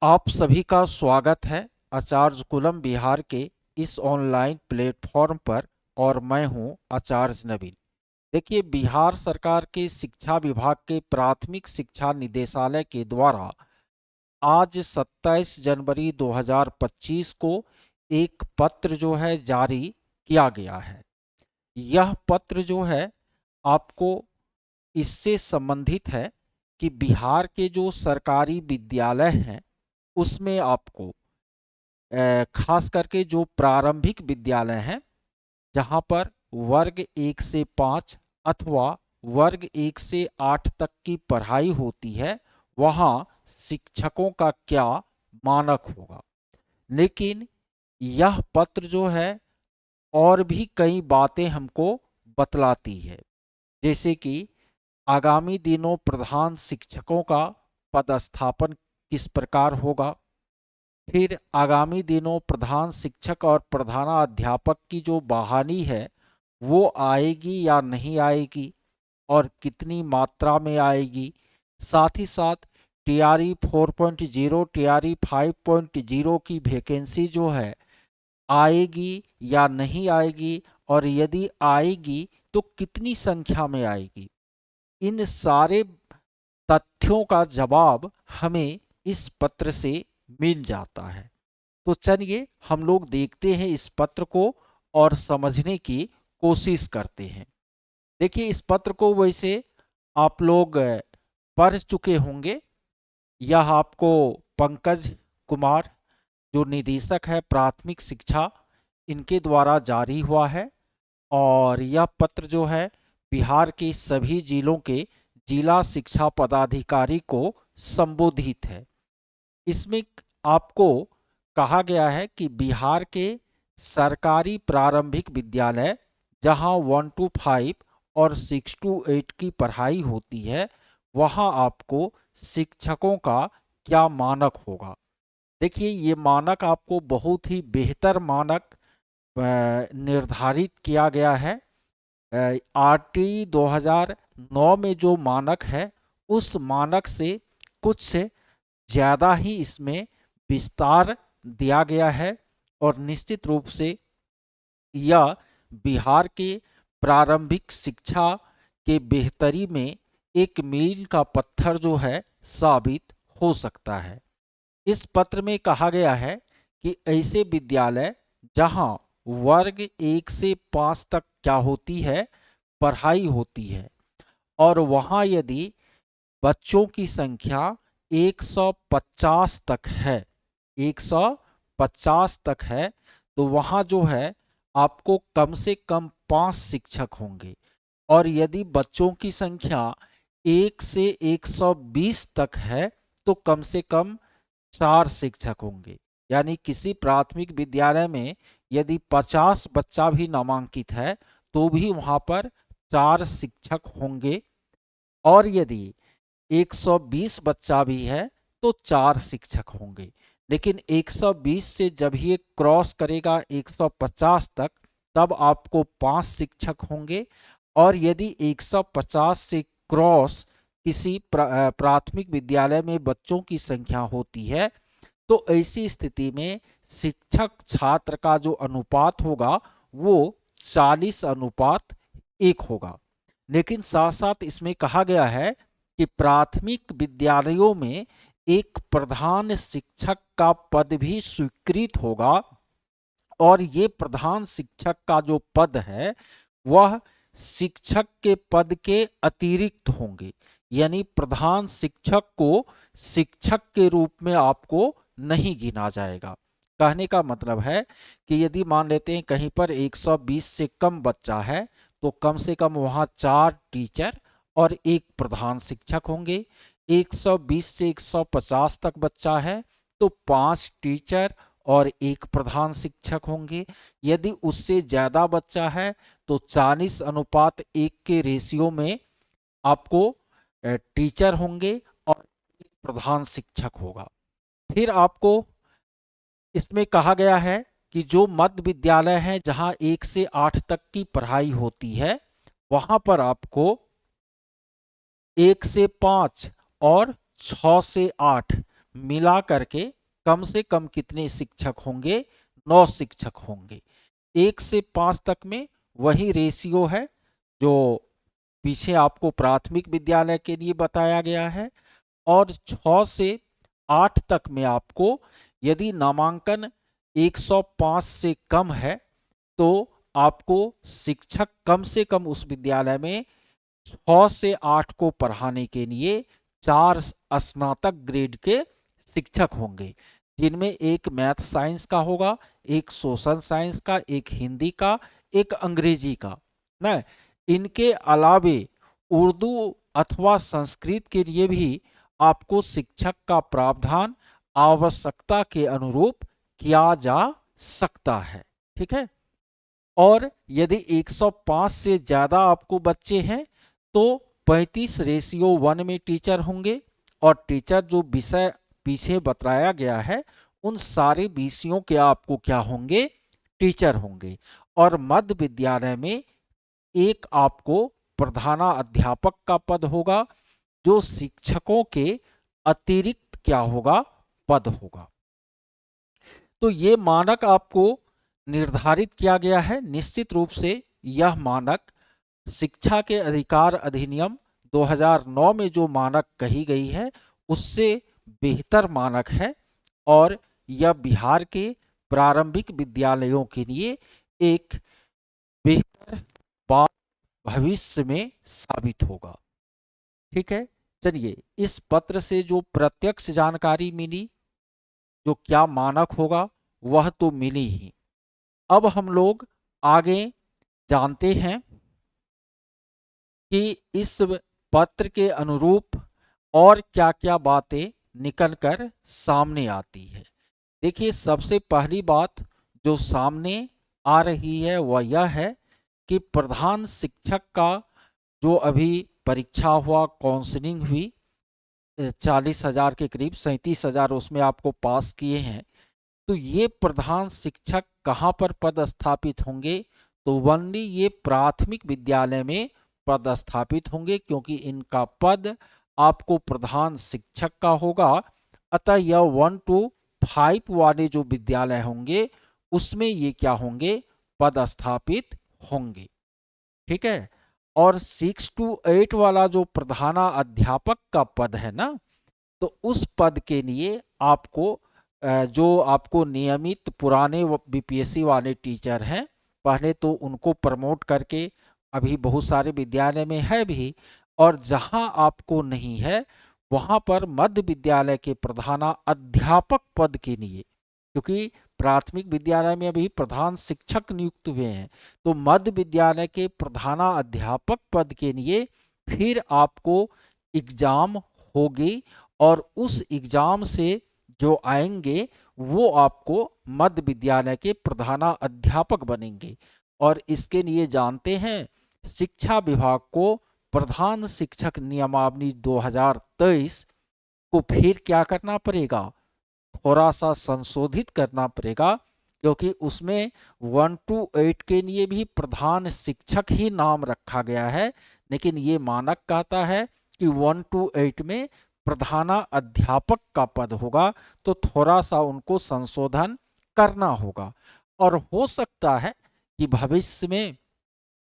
आप सभी का स्वागत है आचार्य कुलम बिहार के इस ऑनलाइन प्लेटफॉर्म पर। और मैं हूं आचार्य नवीन। देखिए, बिहार सरकार के शिक्षा विभाग के प्राथमिक शिक्षा निदेशालय के द्वारा आज 27 जनवरी 2025 को एक पत्र जो है जारी किया गया है। यह पत्र जो है आपको इससे संबंधित है कि बिहार के जो सरकारी विद्यालय हैं उसमें आपको खास करके जो प्रारंभिक विद्यालय हैं जहां पर वर्ग 1 से 5 अथवा वर्ग 1 से 8 तक की पढ़ाई होती है, वहां शिक्षकों का क्या मानक होगा। लेकिन यह पत्र जो है और भी कई बातें हमको बतलाती है, जैसे कि आगामी दिनों प्रधान शिक्षकों का पदस्थापन किस प्रकार होगा। फिर आगामी दिनों प्रधान शिक्षक और प्रधानाध्यापक की जो बहाली है वो आएगी या नहीं आएगी और कितनी मात्रा में आएगी। साथ ही साथ टीआरई 4.0 टीआरई 5.0 की वैकेंसी जो है आएगी या नहीं आएगी, और यदि आएगी तो कितनी संख्या में आएगी। इन सारे तथ्यों का जवाब हमें इस पत्र से मिल जाता है। तो चलिए हम लोग देखते हैं इस पत्र को और समझने की कोशिश करते हैं। देखिए, इस पत्र को वैसे आप लोग पढ़ चुके होंगे। यह आपको पंकज कुमार जो निदेशक है प्राथमिक शिक्षा, इनके द्वारा जारी हुआ है। और यह पत्र जो है बिहार के सभी जिलों के जिला शिक्षा पदाधिकारी को संबोधित है। इसमें आपको कहा गया है कि बिहार के सरकारी प्रारंभिक विद्यालय जहां 1 to 5 और 6 to 8 की पढ़ाई होती है, वहां आपको शिक्षकों का क्या मानक होगा। देखिए, ये मानक आपको बहुत ही बेहतर मानक निर्धारित किया गया है। आरटी 2009 में जो मानक है उस मानक से कुछ ज़्यादा ही इसमें विस्तार दिया गया है। और निश्चित रूप से यह बिहार के प्रारंभिक शिक्षा के बेहतरी में एक मील का पत्थर जो है साबित हो सकता है। इस पत्र में कहा गया है कि ऐसे विद्यालय जहां वर्ग 1 से 5 तक क्या होती है, पढ़ाई होती है, और वहां यदि बच्चों की संख्या 150 तक है, 150 तक है, तो वहां जो है आपको कम से कम 5 शिक्षक होंगे। और यदि बच्चों की संख्या 1 से 120 तक है तो कम से कम 4 शिक्षक होंगे। यानी किसी प्राथमिक विद्यालय में यदि 50 बच्चा भी नामांकित है तो भी वहां पर 4 शिक्षक होंगे। और यदि 120 बच्चा भी है तो 4 शिक्षक होंगे। लेकिन 120 से जब ये क्रॉस करेगा 150 तक, तब आपको 5 शिक्षक होंगे। और यदि 150 से क्रॉस किसी प्राथमिक विद्यालय में बच्चों की संख्या होती है तो ऐसी स्थिति में शिक्षक छात्र का जो अनुपात होगा वो 40:1 होगा। लेकिन साथ साथ इसमें कहा गया है कि प्राथमिक विद्यालयों में एक प्रधान शिक्षक का पद भी स्वीकृत होगा। और ये प्रधान शिक्षक का जो पद है वह शिक्षक के पद के अतिरिक्त होंगे। यानी प्रधान शिक्षक को शिक्षक के रूप में आपको नहीं गिना जाएगा। कहने का मतलब है कि यदि मान लेते हैं कहीं पर 120 से कम बच्चा है तो कम से कम वहां 4 टीचर और एक प्रधान शिक्षक होंगे। 120 से 150 तक बच्चा है तो 5 टीचर और एक प्रधान शिक्षक होंगे। यदि उससे ज्यादा बच्चा है तो 40:1 के रेशियो में आपको टीचर होंगे और एक प्रधान शिक्षक होगा। फिर आपको इसमें कहा गया है कि जो मध्य विद्यालय है जहां 1 से 8 तक की पढ़ाई होती है, वहां पर आपको 1 से 5 और 6 से 8 मिला करके कम से कम कितने शिक्षक होंगे? 9 शिक्षक होंगे। 1 से 5 तक में वही रेशियो है जो पीछे आपको प्राथमिक विद्यालय के लिए बताया गया है। और 6 से 8 तक में आपको यदि नामांकन 105 से कम है तो आपको शिक्षक कम से कम उस विद्यालय में 6 से 8 को पढ़ाने के लिए 4 स्नातक ग्रेड के शिक्षक होंगे, जिनमें एक मैथ साइंस का होगा, एक सोशल साइंस का, एक हिंदी का, एक अंग्रेजी का ना। इनके अलावे उर्दू अथवा संस्कृत के लिए भी आपको शिक्षक का प्रावधान आवश्यकता के अनुरूप किया जा सकता है। ठीक है। और यदि 105 से ज्यादा आपको बच्चे हैं तो 35:1 में टीचर होंगे। और टीचर जो विषय पीछे बताया गया है उन सारे विषयों के आपको क्या होंगे? टीचर होंगे। और मध्य विद्यालय में एक आपको प्रधाना अध्यापक का पद होगा जो शिक्षकों के अतिरिक्त क्या होगा? पद होगा। तो ये मानक आपको निर्धारित किया गया है। निश्चित रूप से यह मानक शिक्षा के अधिकार अधिनियम 2009 में जो मानक कही गई है उससे बेहतर मानक है और यह बिहार के प्रारंभिक विद्यालयों के लिए एक बेहतर बात भविष्य में साबित होगा। ठीक है। चलिए, इस पत्र से जो प्रत्यक्ष जानकारी मिली, जो क्या मानक होगा वह तो मिली ही। अब हम लोग आगे जानते हैं कि इस पत्र के अनुरूप और क्या क्या बातें निकल कर सामने आती है। देखिए, सबसे पहली बात जो सामने आ रही है वह यह है कि प्रधान शिक्षक का जो अभी परीक्षा हुआ, काउंसलिंग हुई, 40,000 के करीब, 37,000 उसमें आपको पास किए हैं। तो ये प्रधान शिक्षक कहाँ पर पदस्थापित होंगे? तो ओनली ये प्राथमिक विद्यालय में पदस्थापित होंगे, क्योंकि इनका पद आपको प्रधान शिक्षक का होगा। अतः यह 1 to 5 वाले जो विद्यालय होंगे उसमें ये क्या होंगे? पदस्थापित होंगे। ठीक है। और 6 to 8 वाला जो प्रधाना अध्यापक का पद है ना, तो उस पद के लिए आपको जो आपको नियमित पुराने बीपीएससी वाले टीचर हैं, पहले तो उनको प्रमोट करके, अभी बहुत सारे विद्यालय में है भी, और जहां आपको नहीं है वहां पर मध्य विद्यालय के प्रधाना अध्यापक पद के लिए, क्योंकि प्राथमिक विद्यालय में अभी प्रधान शिक्षक नियुक्त हुए हैं, तो मध्य विद्यालय के प्रधाना अध्यापक पद के लिए फिर आपको एग्जाम होगी और उस एग्जाम से जो आएंगे वो आपको मध्य विद्यालय के प्रधाना अध्यापक बनेंगे। और इसके लिए जानते हैं शिक्षा विभाग को प्रधान शिक्षक नियमावली 2023 को फिर क्या करना पड़ेगा? थोड़ा सा संशोधित करना पड़ेगा, क्योंकि उसमें 1 to 8 के लिए भी प्रधान शिक्षक ही नाम रखा गया है, लेकिन ये मानक कहता है कि 1 to 8 में प्रधाना अध्यापक का पद होगा, तो थोड़ा सा उनको संशोधन करना होगा। और हो सकता है कि भविष्य में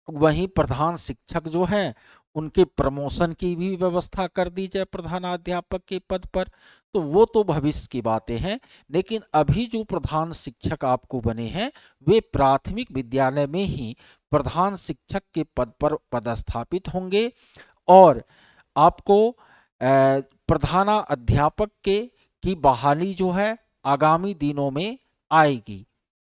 वहीं प्रधान शिक्षक जो हैं उनके प्रमोशन की भी व्यवस्था कर दी जाए प्रधानाध्यापक के पद पर, तो वो तो भविष्य की बातें हैं। लेकिन अभी जो प्रधान शिक्षक आपको बने हैं वे प्राथमिक विद्यालय में ही प्रधान शिक्षक के पद पर पदस्थापित होंगे और आपको प्रधाना अध्यापक के की बहाली जो है आगामी दिनों में आएगी।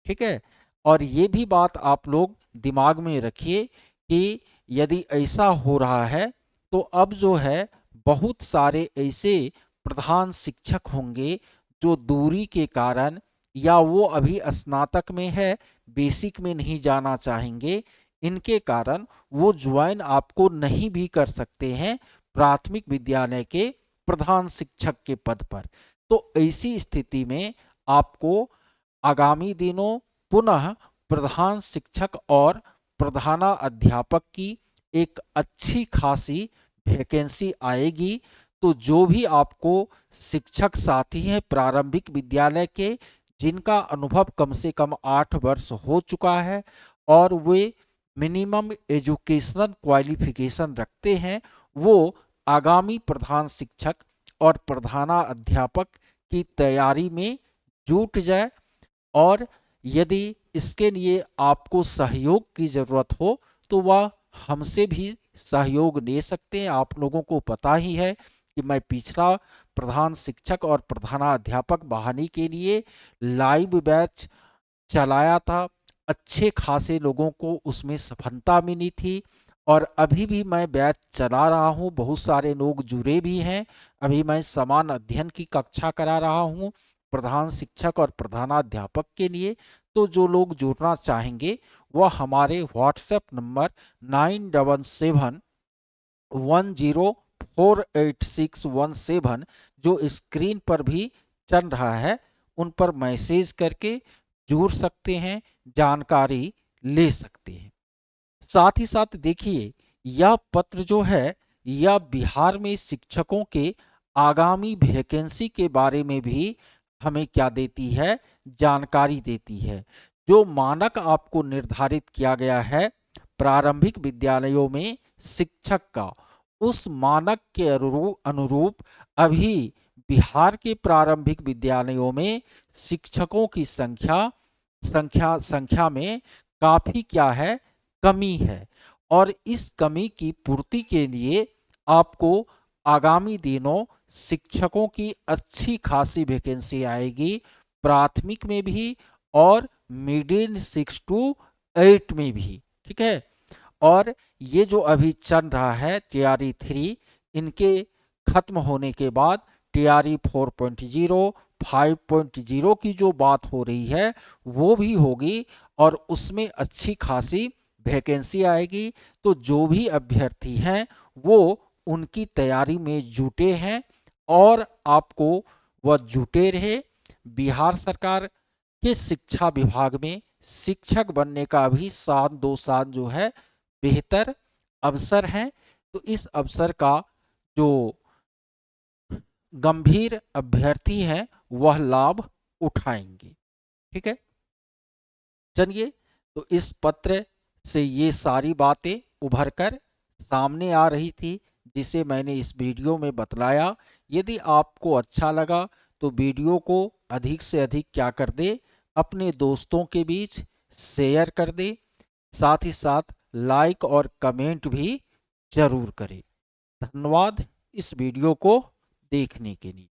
ठीक है। और ये भी बात आप लोग दिमाग में रखिए कि यदि ऐसा हो रहा है तो अब जो है बहुत सारे ऐसे प्रधान शिक्षक होंगे जो दूरी के कारण, या वो अभी स्नातक में है, बेसिक में नहीं जाना चाहेंगे, इनके कारण वो ज्वाइन आपको नहीं भी कर सकते हैं प्राथमिक विद्यालय के प्रधान शिक्षक के पद पर। तो ऐसी स्थिति में आपको आगामी दिनों पुनः प्रधान शिक्षक और प्रधाना अध्यापक की एक अच्छी खासी वैकेंसी आएगी। तो जो भी आपको शिक्षक साथी हैं प्रारंभिक विद्यालय के, जिनका अनुभव कम से कम 8 वर्ष हो चुका है और वे मिनिमम एजुकेशनल क्वालिफिकेशन रखते हैं, वो आगामी प्रधान शिक्षक और प्रधानाध्यापक की तैयारी में जुट जाए। और यदि इसके लिए आपको सहयोग की ज़रूरत हो तो वह हमसे भी सहयोग ले सकते हैं। आप लोगों को पता ही है कि मैं पिछला प्रधान शिक्षक और प्रधानाध्यापक बहाली के लिए लाइव बैच चलाया था। अच्छे खासे लोगों को उसमें सफलता मिली थी और अभी भी मैं बैच चला रहा हूँ, बहुत सारे लोग जुड़े भी हैं। अभी मैं समान अध्ययन की कक्षा करा रहा हूँ प्रधान शिक्षक और प्रधानाध्यापक के लिए। तो जो लोग जुड़ना चाहेंगे वह हमारे व्हाट्सएप नंबर 9771048617 जो स्क्रीन पर भी चल रहा है उन पर मैसेज करके जुड़ सकते हैं, जानकारी ले सकते हैं। साथ ही साथ देखिए, यह पत्र जो है यह बिहार में शिक्षकों के आगामी वैकेंसी के बारे में भी हमें क्या देती है, जानकारी देती है। जो मानक आपको निर्धारित किया गया है प्रारंभिक विद्यालयों में शिक्षक का, उस मानक के अनुरूप अभी बिहार के प्रारंभिक विद्यालयों में शिक्षकों की संख्या में काफी क्या है, कमी है। और इस कमी की पूर्ति के लिए आपको आगामी दिनों शिक्षकों की अच्छी खासी वैकेंसी आएगी, प्राथमिक में भी और मिडिल 6 to 8 में भी। ठीक है। और ये जो अभी चल रहा है टीआरई 3, इनके खत्म होने के बाद टीआरई 4.0 5.0 की जो बात हो रही है वो भी होगी और उसमें अच्छी खासी वैकेंसी आएगी। तो जो भी अभ्यर्थी हैं वो उनकी तैयारी में जुटे हैं और आपको वह जुटे रहे। बिहार सरकार के शिक्षा विभाग में शिक्षक बनने का भी 7 जो है बेहतर अवसर है। तो इस अवसर का जो गंभीर अभ्यर्थी हैं वह लाभ उठाएंगे। ठीक है। चलिए, तो इस पत्र से ये सारी बातें उभर कर सामने आ रही थी जिसे मैंने इस वीडियो में बतलाया। यदि आपको अच्छा लगा तो वीडियो को अधिक से अधिक क्या कर दे, अपने दोस्तों के बीच शेयर कर दे। साथ ही साथ लाइक और कमेंट भी जरूर करें। धन्यवाद इस वीडियो को देखने के लिए।